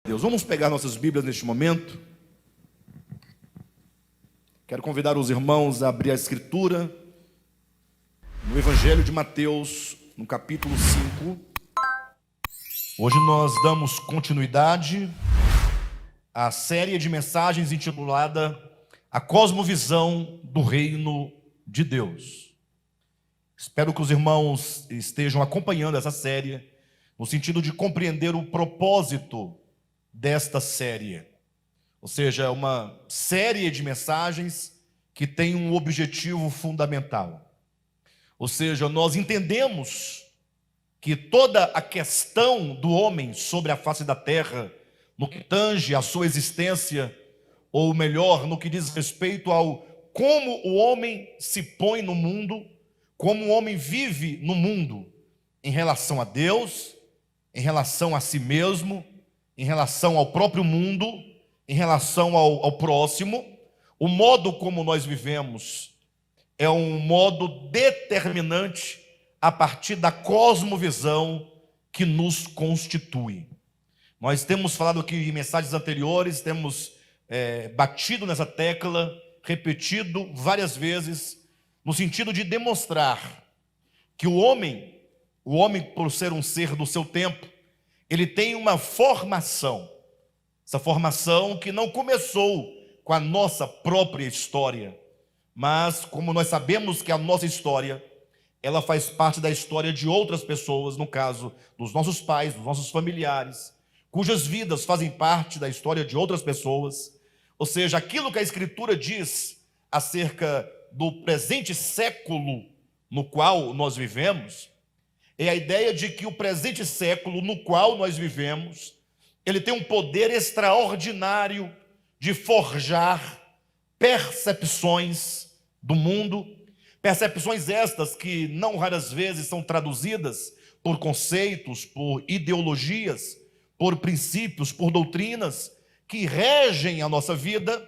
Deus, vamos pegar nossas Bíblias neste momento. Quero convidar os irmãos a abrir a Escritura no Evangelho de Mateus, no capítulo 5. Hoje nós damos continuidade à série de mensagens intitulada A Cosmovisão do Reino de Deus. Espero que os irmãos estejam acompanhando essa série no sentido de compreender o propósito desta série. Ou seja, é uma série de mensagens que tem um objetivo fundamental. Ou seja, nós entendemos que toda a questão do homem sobre a face da terra, no que tange a sua existência, ou melhor, no que diz respeito ao como o homem se põe no mundo, como o homem vive no mundo, em relação a Deus, em relação a si mesmo, em relação ao próprio mundo, em relação ao próximo, o modo como nós vivemos é um modo determinante a partir da cosmovisão que nos constitui. Nós temos falado aqui em mensagens anteriores, temos batido nessa tecla, repetido várias vezes, no sentido de demonstrar que o homem, por ser um ser do seu tempo, ele tem uma formação, essa formação que não começou com a nossa própria história, mas como nós sabemos que a nossa história, ela faz parte da história de outras pessoas, no caso dos nossos pais, dos nossos familiares, cujas vidas fazem parte da história de outras pessoas. Ou seja, aquilo que a Escritura diz acerca do presente século no qual nós vivemos, é a ideia de que o presente século no qual nós vivemos, ele tem um poder extraordinário de forjar percepções do mundo, percepções estas que não raras vezes são traduzidas por conceitos, por ideologias, por princípios, por doutrinas que regem a nossa vida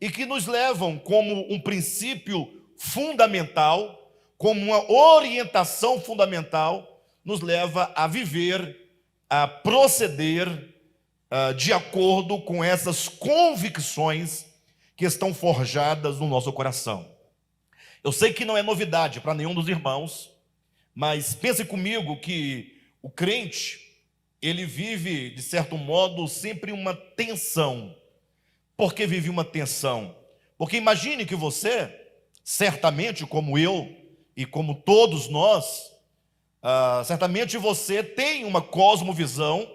e que nos levam como um princípio fundamental, como uma orientação fundamental, nos leva a viver, a proceder de acordo com essas convicções que estão forjadas no nosso coração. Eu sei que não é novidade para nenhum dos irmãos, mas pense comigo que o crente, ele vive, de certo modo, sempre uma tensão. Por que vive uma tensão? Porque imagine que você, certamente como eu, e como todos nós, certamente você tem uma cosmovisão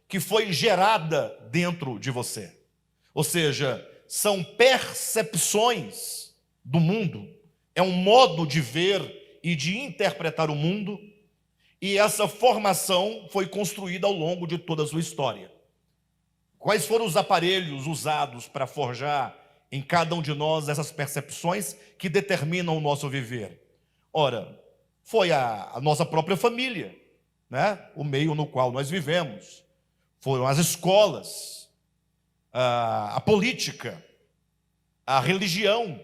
que foi gerada dentro de você. Ou seja, são percepções do mundo, é um modo de ver e de interpretar o mundo, e essa formação foi construída ao longo de toda a sua história. Quais foram os aparelhos usados para forjar em cada um de nós essas percepções que determinam o nosso viver? Ora, foi a nossa própria família, né? O meio no qual nós vivemos, foram as escolas, a política, a religião,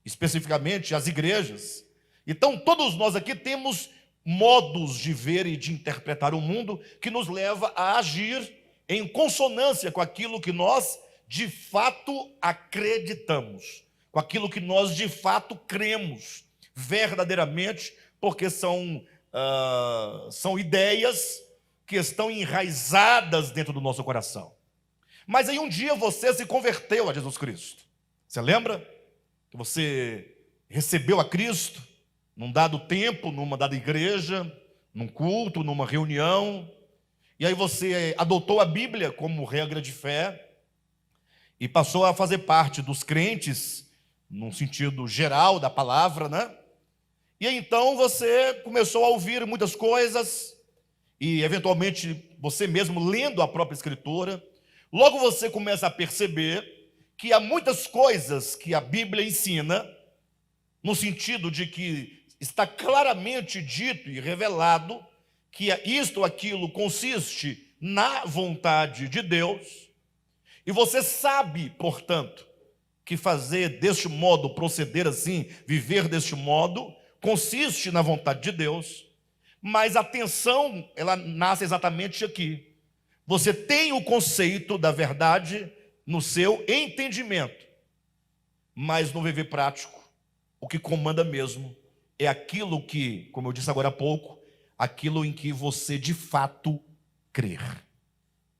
especificamente as igrejas. Então, todos nós aqui temos modos de ver e de interpretar o mundo que nos leva a agir em consonância com aquilo que nós de fato acreditamos, com aquilo que nós de fato cremos verdadeiramente, porque são ideias que estão enraizadas dentro do nosso coração. Mas aí um dia você se converteu a Jesus Cristo. Você lembra que você recebeu a Cristo num dado tempo, numa dada igreja, num culto, numa reunião, e aí você adotou a Bíblia como regra de fé e passou a fazer parte dos crentes, num sentido geral da palavra, né? E aí, então você começou a ouvir muitas coisas e eventualmente você mesmo lendo a própria Escritura, logo você começa a perceber que há muitas coisas que a Bíblia ensina, no sentido de que está claramente dito e revelado que isto ou aquilo consiste na vontade de Deus, e você sabe, portanto, que fazer deste modo, proceder assim, viver deste modo, consiste na vontade de Deus, mas a tensão, ela nasce exatamente aqui, Você tem o conceito da verdade no seu entendimento, mas no viver prático, o que comanda mesmo é aquilo que, como eu disse agora há pouco, aquilo em que você de fato crer.